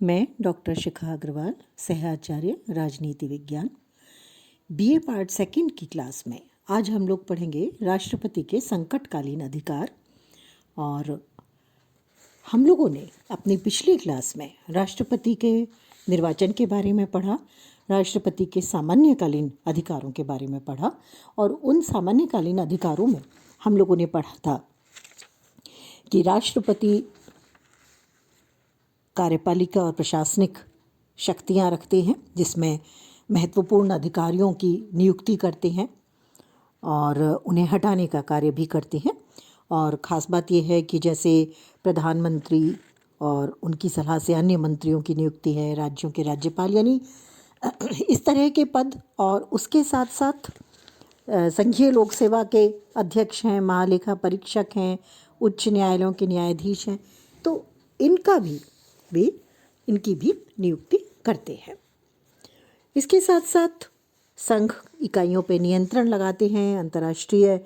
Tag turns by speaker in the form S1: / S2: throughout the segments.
S1: मैं डॉक्टर शिखा अग्रवाल, सहआचार्य राजनीति विज्ञान, बीए पार्ट सेकंड की क्लास में आज हम लोग पढ़ेंगे राष्ट्रपति के संकटकालीन अधिकार। और हम लोगों ने अपनी पिछली क्लास में राष्ट्रपति के निर्वाचन के बारे में पढ़ा, राष्ट्रपति के सामान्यकालीन अधिकारों के बारे में पढ़ा और उन सामान्यकालीन अधिकारों में हम लोगों ने पढ़ा था कि राष्ट्रपति कार्यपालिका और प्रशासनिक शक्तियां रखते हैं, जिसमें महत्वपूर्ण अधिकारियों की नियुक्ति करते हैं और उन्हें हटाने का कार्य भी करते हैं। और ख़ास बात यह है कि जैसे प्रधानमंत्री और उनकी सलाह से अन्य मंत्रियों की नियुक्ति है, राज्यों के राज्यपाल, यानी इस तरह के पद, और उसके साथ साथ संघीय लोक सेवा के अध्यक्ष हैं, महालेखा परीक्षक हैं, उच्च न्यायालयों के न्यायाधीश हैं, तो इनका भी वे इनकी भी नियुक्ति करते हैं। इसके साथ साथ संघ इकाइयों पर नियंत्रण लगाते हैं, अंतर्राष्ट्रीय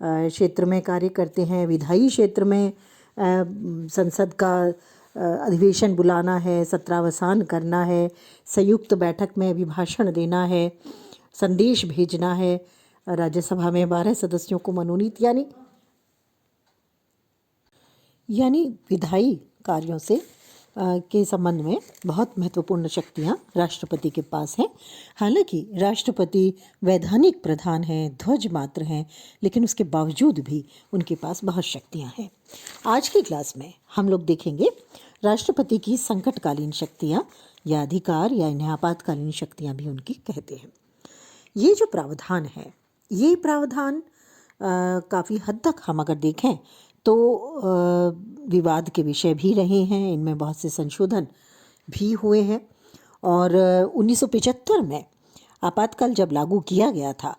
S1: क्षेत्र में कार्य करते हैं, विधायी क्षेत्र में संसद का अधिवेशन बुलाना है, सत्रावसान करना है, संयुक्त बैठक में अभिभाषण देना है, संदेश भेजना है, राज्यसभा में 12 सदस्यों को मनोनीत यानी विधायी कार्यों से के संबंध में बहुत महत्वपूर्ण शक्तियां राष्ट्रपति के पास हैं। हालांकि राष्ट्रपति वैधानिक प्रधान हैं, ध्वज मात्र हैं, लेकिन उसके बावजूद भी उनके पास बहुत शक्तियां हैं। आज की क्लास में हम लोग देखेंगे राष्ट्रपति की संकटकालीन शक्तियां या अधिकार, या इन्हें आपातकालीन शक्तियां भी उनकी कहते हैं। ये जो प्रावधान है, ये प्रावधान काफ़ी हद तक हम अगर देखें तो विवाद के विषय भी रहे हैं, इनमें बहुत से संशोधन भी हुए हैं। और 1975 में आपातकाल जब लागू किया गया था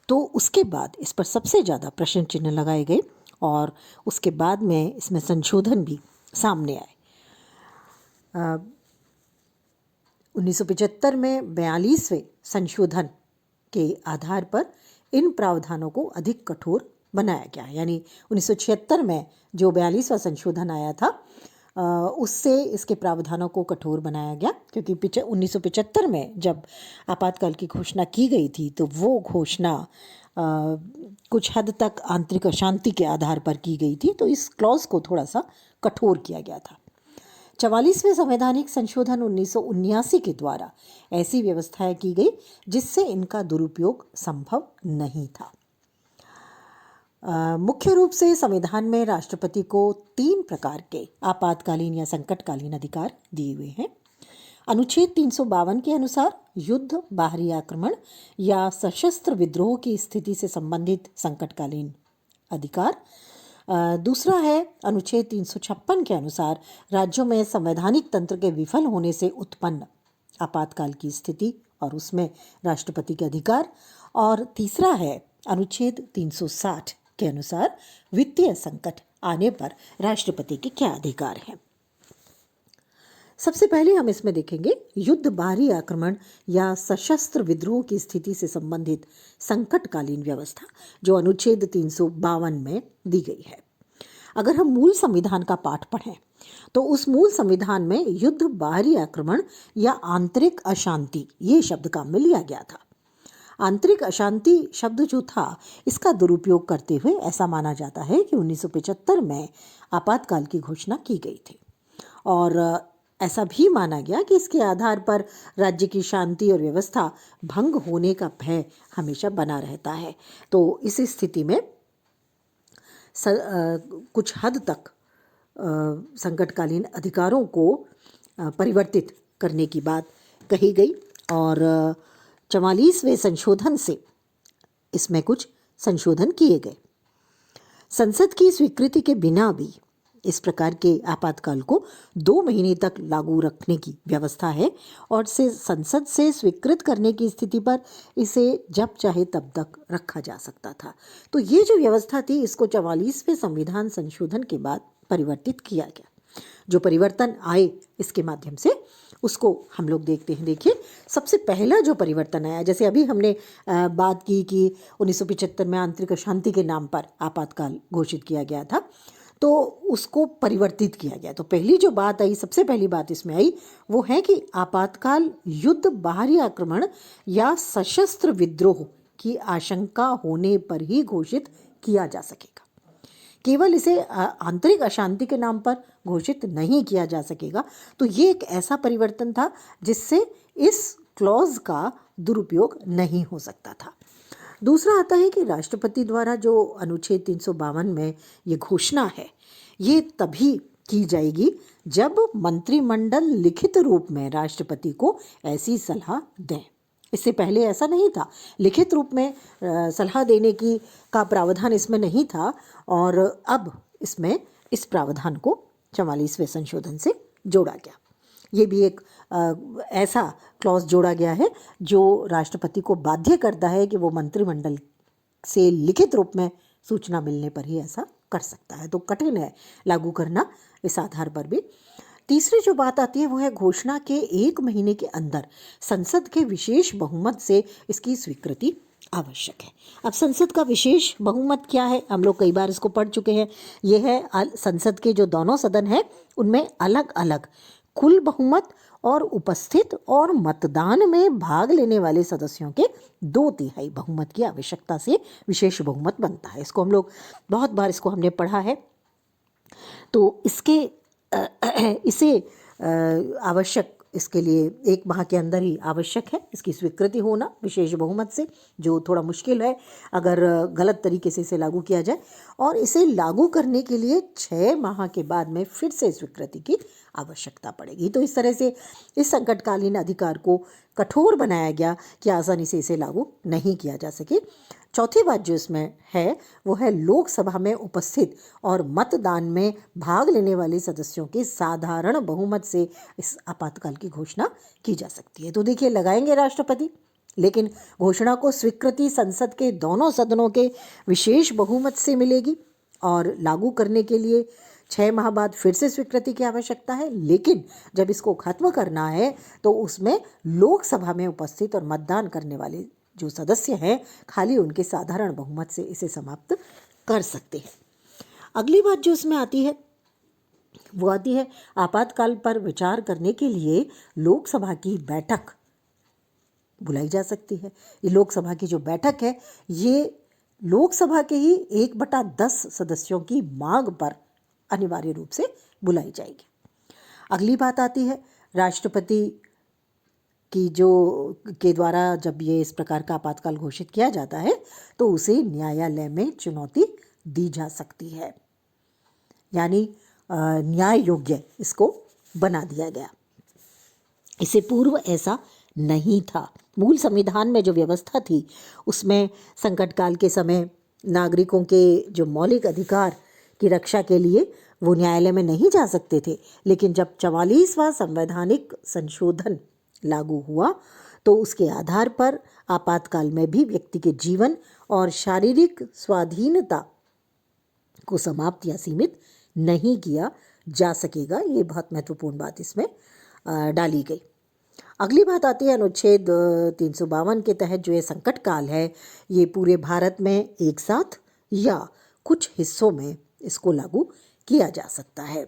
S1: तो उसके बाद इस पर सबसे ज़्यादा प्रश्न चिन्ह लगाए गए और उसके बाद में इसमें संशोधन भी सामने आए। 1975 में 42वें संशोधन के आधार पर इन प्रावधानों को अधिक कठोर बनाया गया। यानी 1976 में जो 42वां संशोधन आया था उससे इसके प्रावधानों को कठोर बनाया गया, क्योंकि 1975 में जब आपातकाल की घोषणा की गई थी तो वो घोषणा कुछ हद तक आंतरिक अशांति के आधार पर की गई थी, तो इस क्लॉज को थोड़ा सा कठोर किया गया था। 44वें संवैधानिक संशोधन 1979 के द्वारा ऐसी व्यवस्थाएं की गई जिससे इनका दुरुपयोग संभव नहीं था। मुख्य रूप से संविधान में राष्ट्रपति को 3 प्रकार के आपातकालीन या संकटकालीन अधिकार दिए हुए हैं। अनुच्छेद 352 के अनुसार युद्ध, बाहरी आक्रमण या सशस्त्र विद्रोह की स्थिति से संबंधित संकटकालीन अधिकार। दूसरा है अनुच्छेद 356 के अनुसार राज्यों में संवैधानिक तंत्र के विफल होने से उत्पन्न आपातकाल की स्थिति और उसमें राष्ट्रपति के अधिकार। और तीसरा है अनुच्छेद 360 के अनुसार वित्तीय संकट आने पर राष्ट्रपति के क्या अधिकार हैं। सबसे पहले हम इसमें देखेंगे युद्ध, बाहरी आक्रमण या सशस्त्र विद्रोह की स्थिति से संबंधित संकटकालीन व्यवस्था, जो अनुच्छेद 352 में दी गई है। अगर हम मूल संविधान का पाठ पढ़ें तो उस मूल संविधान में युद्ध, बाहरी आक्रमण या आंतरिक अशांति, ये शब्द काम में लिया गया था। आंतरिक अशांति शब्द जो था, इसका दुरुपयोग करते हुए ऐसा माना जाता है कि 1975 में आपातकाल की घोषणा की गई थी और ऐसा भी माना गया कि इसके आधार पर राज्य की शांति और व्यवस्था भंग होने का भय हमेशा बना रहता है। तो इस स्थिति में कुछ हद तक संकटकालीन अधिकारों को परिवर्तित करने की बात कही गई और 44वें संशोधन से इसमें कुछ संशोधन किए गए। संसद की स्वीकृति के बिना भी इस प्रकार के आपातकाल को 2 महीने तक लागू रखने की व्यवस्था है और से संसद से स्वीकृत करने की स्थिति पर इसे जब चाहे तब तक रखा जा सकता था। तो ये जो व्यवस्था थी, इसको 44वें संविधान संशोधन के बाद परिवर्तित किया गया। जो परिवर्तन आए इसके माध्यम से उसको हम लोग देखते हैं। देखिए, सबसे पहला जो परिवर्तन आया, जैसे अभी हमने बात की कि 1975 में आंतरिक अशांति के नाम पर आपातकाल घोषित किया गया था, तो उसको परिवर्तित किया गया। तो पहली जो बात आई, सबसे पहली बात इसमें आई, वो है कि आपातकाल युद्ध, बाहरी आक्रमण या सशस्त्र विद्रोह की आशंका होने पर ही घोषित किया जा सकेगा। केवल इसे आंतरिक अशांति के नाम पर घोषित नहीं किया जा सकेगा। तो ये एक ऐसा परिवर्तन था जिससे इस क्लॉज का दुरुपयोग नहीं हो सकता था। दूसरा आता है कि राष्ट्रपति द्वारा जो अनुच्छेद 352 में ये घोषणा है, ये तभी की जाएगी जब मंत्रिमंडल लिखित रूप में राष्ट्रपति को ऐसी सलाह दें। इससे पहले ऐसा नहीं था, लिखित रूप में सलाह देने की का प्रावधान इसमें नहीं था, और अब इसमें इस प्रावधान को 44वें संशोधन से जोड़ा गया। ये भी एक ऐसा क्लॉज जोड़ा गया है जो राष्ट्रपति को बाध्य करता है कि वो मंत्रिमंडल से लिखित रूप में सूचना मिलने पर ही ऐसा कर सकता है। तो कठिन है लागू करना इस आधार पर भी। तीसरी जो बात आती है वो है घोषणा के 1 महीने के अंदर संसद के विशेष बहुमत से इसकी स्वीकृति आवश्यक है। अब संसद का विशेष बहुमत क्या है, हम लोग कई बार इसको पढ़ चुके हैं। यह है संसद के जो दोनों सदन हैं उनमें अलग अलग कुल बहुमत और उपस्थित और मतदान में भाग लेने वाले सदस्यों के 2/3 बहुमत की आवश्यकता से विशेष बहुमत बनता है। इसको हम लोग बहुत बार इसको हमने पढ़ा है। तो इसे आवश्यक, इसके लिए 1 माह के अंदर ही आवश्यक है इसकी स्वीकृति होना विशेष बहुमत से, जो थोड़ा मुश्किल है अगर गलत तरीके से इसे लागू किया जाए। और इसे लागू करने के लिए 6 माह के बाद में फिर से स्वीकृति की आवश्यकता पड़ेगी। तो इस तरह से इस संकटकालीन अधिकार को कठोर बनाया गया कि आसानी से इसे लागू नहीं किया जा सके। चौथी बात जो इसमें है वो है लोकसभा में उपस्थित और मतदान में भाग लेने वाले सदस्यों के साधारण बहुमत से इस आपातकाल की घोषणा की जा सकती है। तो देखिए, लगाएंगे राष्ट्रपति, लेकिन घोषणा को स्वीकृति संसद के दोनों सदनों के विशेष बहुमत से मिलेगी और लागू करने के लिए 6 माह बाद फिर से स्वीकृति की आवश्यकता है। लेकिन जब इसको खत्म करना है तो उसमें लोकसभा में उपस्थित और मतदान करने वाले जो सदस्य हैं खाली उनके साधारण बहुमत से इसे समाप्त कर सकते हैं। अगली बात जो इसमें आती है वो आती है आपातकाल पर विचार करने के लिए लोकसभा की बैठक बुलाई जा सकती है। ये लोकसभा की जो बैठक है ये लोकसभा के ही 1/10 सदस्यों की मांग पर अनिवार्य रूप से बुलाई जाएगी। अगली बात आती है राष्ट्रपति की के द्वारा जब ये इस प्रकार का आपातकाल घोषित किया जाता है तो उसे न्यायालय में चुनौती दी जा सकती है, यानी न्याय योग्य इसको बना दिया गया। इससे पूर्व ऐसा नहीं था। मूल संविधान में जो व्यवस्था थी उसमें संकटकाल के समय नागरिकों के जो मौलिक अधिकार की रक्षा के लिए वो न्यायालय में नहीं जा सकते थे। लेकिन जब 44वां संवैधानिक संशोधन लागू हुआ तो उसके आधार पर आपातकाल में भी व्यक्ति के जीवन और शारीरिक स्वाधीनता को समाप्त या सीमित नहीं किया जा सकेगा। ये बहुत महत्वपूर्ण बात इसमें डाली गई। अगली बात आती है अनुच्छेद 352 के तहत जो ये संकट काल है ये पूरे भारत में एक साथ या कुछ हिस्सों में इसको लागू किया जा सकता है।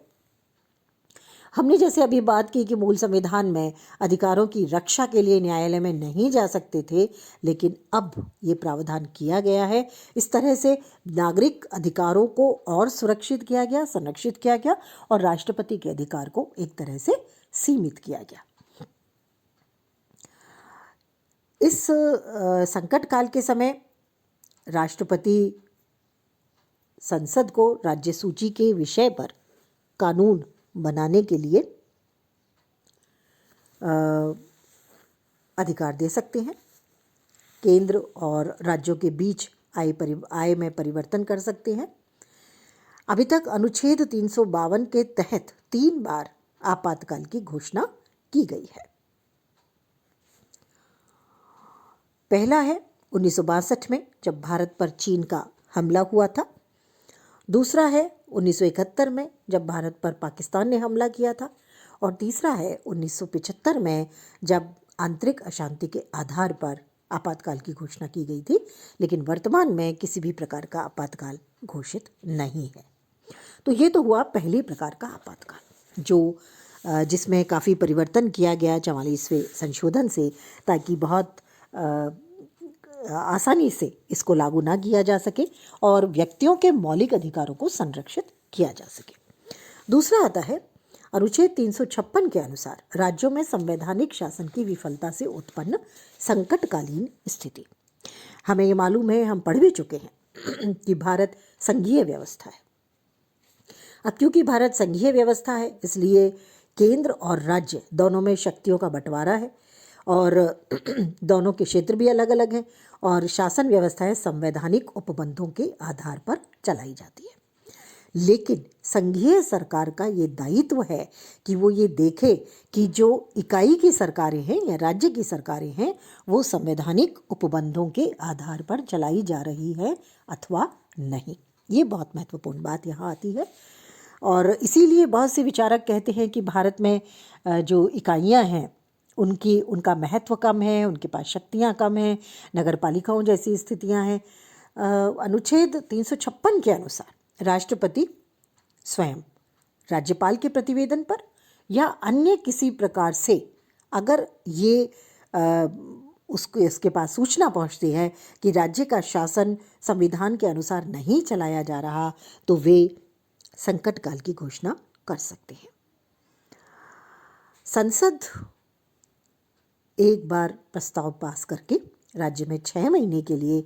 S1: हमने जैसे अभी बात की कि मूल संविधान में अधिकारों की रक्षा के लिए न्यायालय में नहीं जा सकते थे, लेकिन अब ये प्रावधान किया गया है। इस तरह से नागरिक अधिकारों को और सुरक्षित किया गया, संरक्षित किया गया और राष्ट्रपति के अधिकार को एक तरह से सीमित किया गया। इस संकट काल के समय राष्ट्रपति संसद को राज्य सूची के विषय पर कानून बनाने के लिए अधिकार दे सकते हैं। केंद्र और राज्यों के बीच आय में परिवर्तन कर सकते हैं। अभी तक अनुच्छेद 352 के तहत 3 बार आपातकाल की घोषणा की गई है। पहला है 1962 में जब भारत पर चीन का हमला हुआ था। दूसरा है 1971 में जब भारत पर पाकिस्तान ने हमला किया था। और तीसरा है 1975 में जब आंतरिक अशांति के आधार पर आपातकाल की घोषणा की गई थी। लेकिन वर्तमान में किसी भी प्रकार का आपातकाल घोषित नहीं है। तो ये तो हुआ पहले प्रकार का आपातकाल, जो जिसमें काफ़ी परिवर्तन किया गया 44वें संशोधन से, ताकि बहुत आसानी से इसको लागू ना किया जा सके और व्यक्तियों के मौलिक अधिकारों को संरक्षित किया जा सके। दूसरा आता है अनुच्छेद 356 के अनुसार राज्यों में संवैधानिक शासन की विफलता से उत्पन्न संकटकालीन स्थिति। हमें ये मालूम है, हम पढ़ भी चुके हैं कि भारत संघीय व्यवस्था है। अब क्योंकि भारत संघीय व्यवस्था है, इसलिए केंद्र और राज्य दोनों में शक्तियों का बंटवारा है और दोनों के क्षेत्र भी अलग अलग हैं और शासन व्यवस्थाएं संवैधानिक उपबंधों के आधार पर चलाई जाती है। लेकिन संघीय सरकार का ये दायित्व है कि वो ये देखे कि जो इकाई की सरकारें हैं या राज्य की सरकारें हैं वो संवैधानिक उपबंधों के आधार पर चलाई जा रही है अथवा नहीं। ये बहुत महत्वपूर्ण बात यहाँ आती है और इसीलिए बहुत से विचारक कहते हैं कि भारत में जो इकाइयाँ हैं उनका महत्व कम है, उनके पास शक्तियाँ कम हैं, नगर पालिकाओं जैसी स्थितियाँ हैं। अनुच्छेद 356 के अनुसार राष्ट्रपति स्वयं राज्यपाल के प्रतिवेदन पर या अन्य किसी प्रकार से अगर ये उसको इसके पास सूचना पहुंचती है कि राज्य का शासन संविधान के अनुसार नहीं चलाया जा रहा तो वे संकट काल की घोषणा कर सकते हैं। संसद एक बार प्रस्ताव पास करके राज्य में 6 महीने के लिए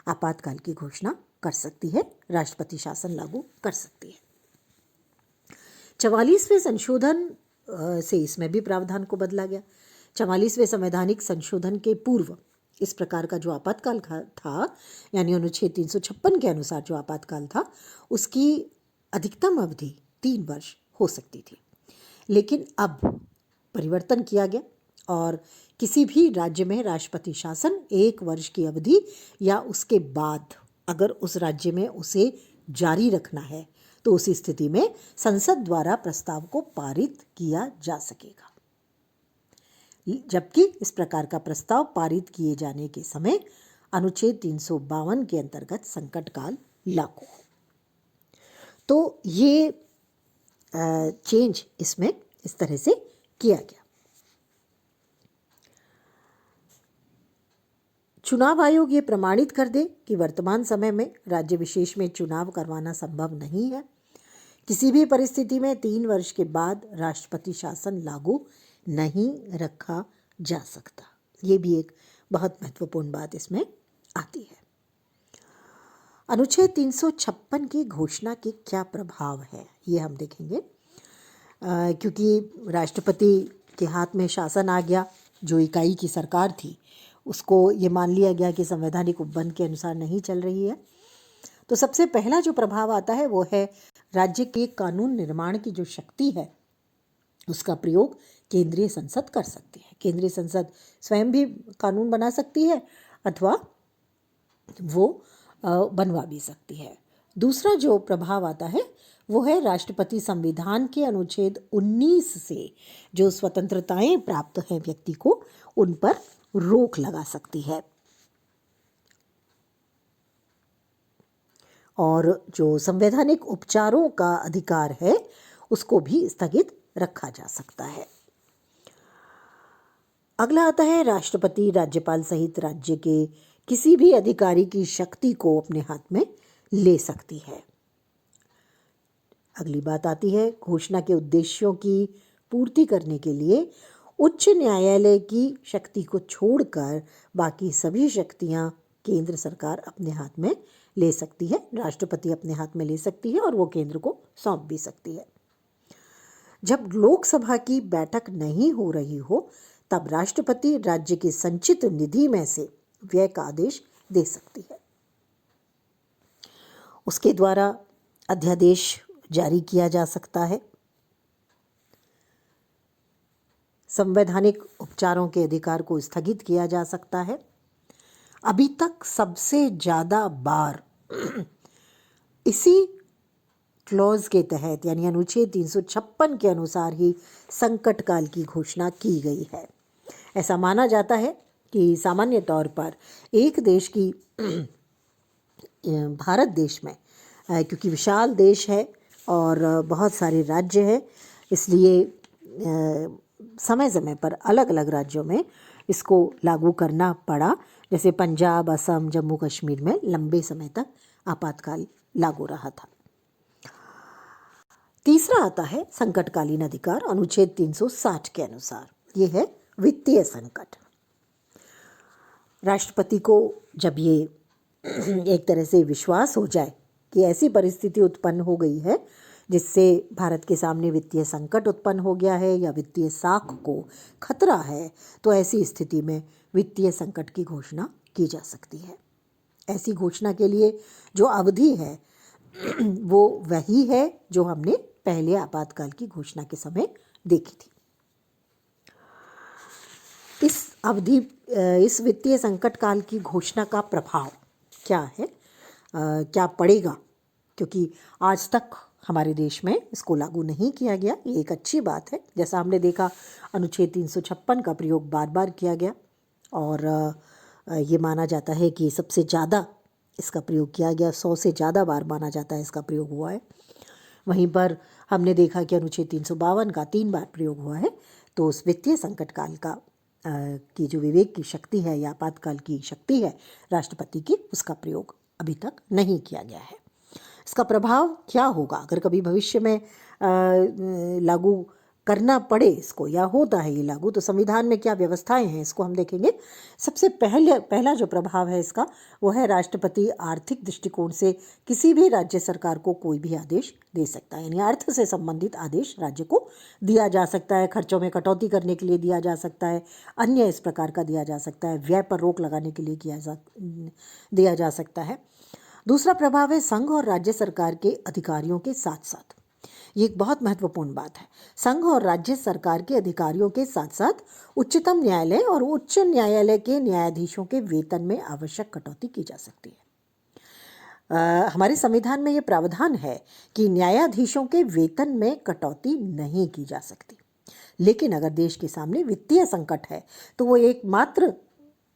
S1: आपातकाल की घोषणा कर सकती है, राष्ट्रपति शासन लागू कर सकती है। 44वें संशोधन से इसमें भी प्रावधान को बदला गया। 44वें संवैधानिक संशोधन के पूर्व इस प्रकार का जो आपातकाल था यानी अनुच्छेद 356 के अनुसार जो आपातकाल था उसकी अधिकतम अवधि 3 वर्ष हो सकती थी। लेकिन अब परिवर्तन किया गया और किसी भी राज्य में राष्ट्रपति शासन 1 वर्ष की अवधि या उसके बाद अगर उस राज्य में उसे जारी रखना है तो उस स्थिति में संसद द्वारा प्रस्ताव को पारित किया जा सकेगा, जबकि इस प्रकार का प्रस्ताव पारित किए जाने के समय अनुच्छेद 352 के अंतर्गत संकट काल लागू हो। तो ये चेंज इसमें इस तरह से किया गया। चुनाव आयोग ये प्रमाणित कर दे कि वर्तमान समय में राज्य विशेष में चुनाव करवाना संभव नहीं है। किसी भी परिस्थिति में 3 वर्ष के बाद राष्ट्रपति शासन लागू नहीं रखा जा सकता। ये भी एक बहुत महत्वपूर्ण बात इसमें आती है। अनुच्छेद 356 की घोषणा के क्या प्रभाव है ये हम देखेंगे। क्योंकि राष्ट्रपति के हाथ में शासन आ गया, जो इकाई की सरकार थी उसको ये मान लिया गया कि संवैधानिक उपबंध के अनुसार नहीं चल रही है, तो सबसे पहला जो प्रभाव आता है वो है राज्य के कानून निर्माण की जो शक्ति है उसका प्रयोग केंद्रीय संसद कर सकती है। केंद्रीय संसद स्वयं भी कानून बना सकती है अथवा वो बनवा भी सकती है। दूसरा जो प्रभाव आता है वो है राष्ट्रपति संविधान के अनुच्छेद 19 से जो स्वतंत्रताएं प्राप्त हैं व्यक्ति को उन पर रोक लगा सकती है और जो संवैधानिक उपचारों का अधिकार है उसको भी स्थगित रखा जा सकता है। अगला आता है राष्ट्रपति राज्यपाल सहित राज्य के किसी भी अधिकारी की शक्ति को अपने हाथ में ले सकती है। अगली बात आती है घोषणा के उद्देश्यों की पूर्ति करने के लिए उच्च न्यायालय की शक्ति को छोड़कर बाकी सभी शक्तियां केंद्र सरकार अपने हाथ में ले सकती है, राष्ट्रपति अपने हाथ में ले सकती है और वो केंद्र को सौंप भी सकती है। जब लोकसभा की बैठक नहीं हो रही हो तब राष्ट्रपति राज्य की संचित निधि में से व्यय का आदेश दे सकती है। उसके द्वारा अध्यादेश जारी किया जा सकता है। संवैधानिक उपचारों के अधिकार को स्थगित किया जा सकता है। अभी तक सबसे ज़्यादा बार इसी क्लॉज के तहत यानी अनुच्छेद 356 के अनुसार ही संकट काल की घोषणा की गई है। ऐसा माना जाता है कि सामान्य तौर पर एक देश की भारत देश में क्योंकि विशाल देश है और बहुत सारे राज्य हैं, इसलिए समय समय पर अलग अलग राज्यों में इसको लागू करना पड़ा। जैसे पंजाब, असम, जम्मू कश्मीर में लंबे समय तक आपातकाल लागू रहा था। तीसरा आता है संकटकालीन अधिकार अनुच्छेद 360 के अनुसार। ये है वित्तीय संकट। राष्ट्रपति को जब ये एक तरह से विश्वास हो जाए कि ऐसी परिस्थिति उत्पन्न हो गई है जिससे भारत के सामने वित्तीय संकट उत्पन्न हो गया है या वित्तीय साख को खतरा है, तो ऐसी स्थिति में वित्तीय संकट की घोषणा की जा सकती है। ऐसी घोषणा के लिए जो अवधि है वो वही है जो हमने पहले आपातकाल की घोषणा के समय देखी थी। इस वित्तीय संकट काल की घोषणा का प्रभाव क्या है, क्या पड़ेगा, क्योंकि आज तक हमारे देश में इसको लागू नहीं किया गया। ये एक अच्छी बात है। जैसा हमने देखा, अनुच्छेद 356 का प्रयोग बार बार किया गया और ये माना जाता है कि सबसे ज़्यादा इसका प्रयोग किया गया, 100 से ज़्यादा बार माना जाता है इसका प्रयोग हुआ है। वहीं पर हमने देखा कि अनुच्छेद 352 का 3 बार प्रयोग हुआ है। तो उस वित्तीय संकट काल का की जो विवेक की शक्ति है या आपातकाल की शक्ति है राष्ट्रपति की, उसका प्रयोग अभी तक नहीं किया गया है। इसका प्रभाव क्या होगा अगर कभी भविष्य में लागू करना पड़े इसको, या होता है ये लागू, तो संविधान में क्या व्यवस्थाएं हैं इसको हम देखेंगे। सबसे पहला जो प्रभाव है इसका वो है राष्ट्रपति आर्थिक दृष्टिकोण से किसी भी राज्य सरकार को कोई भी आदेश दे सकता है, यानी अर्थ से संबंधित आदेश राज्य को दिया जा सकता है। खर्चों में कटौती करने के लिए दिया जा सकता है, अन्य इस प्रकार का दिया जा सकता है, व्यय पर रोक लगाने के लिए दिया जा सकता है। दूसरा प्रभाव है संघ और राज्य सरकार के अधिकारियों के साथ साथ, ये एक बहुत महत्वपूर्ण बात है, संघ और राज्य सरकार के अधिकारियों के साथ साथ उच्चतम न्यायालय और उच्च न्यायालय के न्यायाधीशों के वेतन में आवश्यक कटौती की जा सकती है। हमारे संविधान में ये प्रावधान है कि न्यायाधीशों के वेतन में कटौती नहीं की जा सकती, लेकिन अगर देश के सामने वित्तीय संकट है तो वो एकमात्र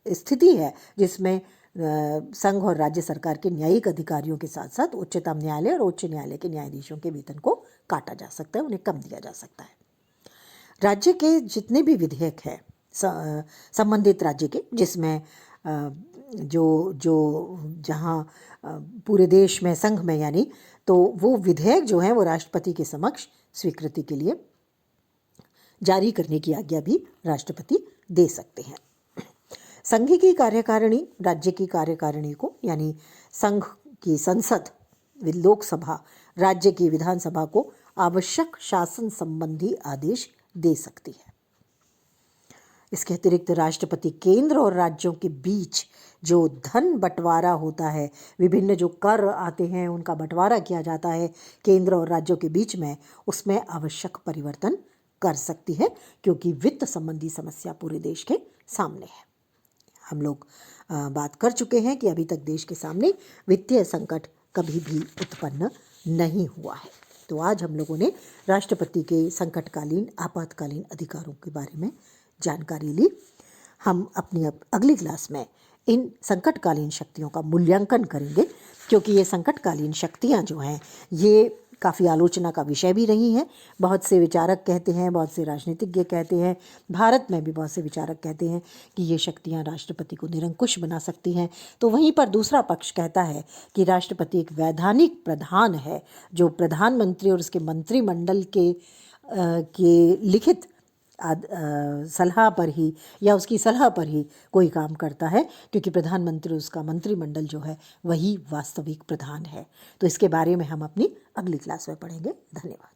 S1: स्थिति है जिसमें संघ और राज्य सरकार के न्यायिक अधिकारियों के साथ साथ उच्चतम न्यायालय और उच्च न्यायालय के न्यायाधीशों के वेतन को काटा जा सकता है, उन्हें कम दिया जा सकता है। राज्य के जितने भी विधेयक हैं संबंधित राज्य के, जिसमें जहाँ पूरे देश में संघ में यानी, तो वो विधेयक जो हैं वो राष्ट्रपति के समक्ष स्वीकृति के लिए जारी करने की आज्ञा भी राष्ट्रपति दे सकते हैं। संघ की कार्यकारिणी राज्य की कार्यकारिणी को, यानी संघ की संसद लोकसभा राज्य की विधानसभा को आवश्यक शासन संबंधी आदेश दे सकती है। इसके अतिरिक्त राष्ट्रपति केंद्र और राज्यों के बीच जो धन बंटवारा होता है, विभिन्न जो कर आते हैं उनका बंटवारा किया जाता है केंद्र और राज्यों के बीच में, उसमें आवश्यक परिवर्तन कर सकती है, क्योंकि वित्त संबंधी समस्या पूरे देश के सामने है। हम लोग बात कर चुके हैं कि अभी तक देश के सामने वित्तीय संकट कभी भी उत्पन्न नहीं हुआ है। तो आज हम लोगों ने राष्ट्रपति के संकटकालीन आपातकालीन अधिकारों के बारे में जानकारी ली। हम अपनी अगली क्लास में इन संकटकालीन शक्तियों का मूल्यांकन करेंगे, क्योंकि ये संकटकालीन शक्तियाँ जो हैं ये काफ़ी आलोचना का विषय भी रही हैं। बहुत से विचारक कहते हैं, बहुत से राजनीतिज्ञ कहते हैं, भारत में भी बहुत से विचारक कहते हैं कि ये शक्तियाँ राष्ट्रपति को निरंकुश बना सकती हैं। तो वहीं पर दूसरा पक्ष कहता है कि राष्ट्रपति एक वैधानिक प्रधान है जो प्रधानमंत्री और उसके मंत्रिमंडल के लिखित सलाह पर ही या उसकी सलाह पर ही कोई काम करता है, क्योंकि प्रधानमंत्री उसका मंत्रिमंडल जो है वही वास्तविक प्रधान है। तो इसके बारे में हम अपनी अगली क्लास में पढ़ेंगे। धन्यवाद।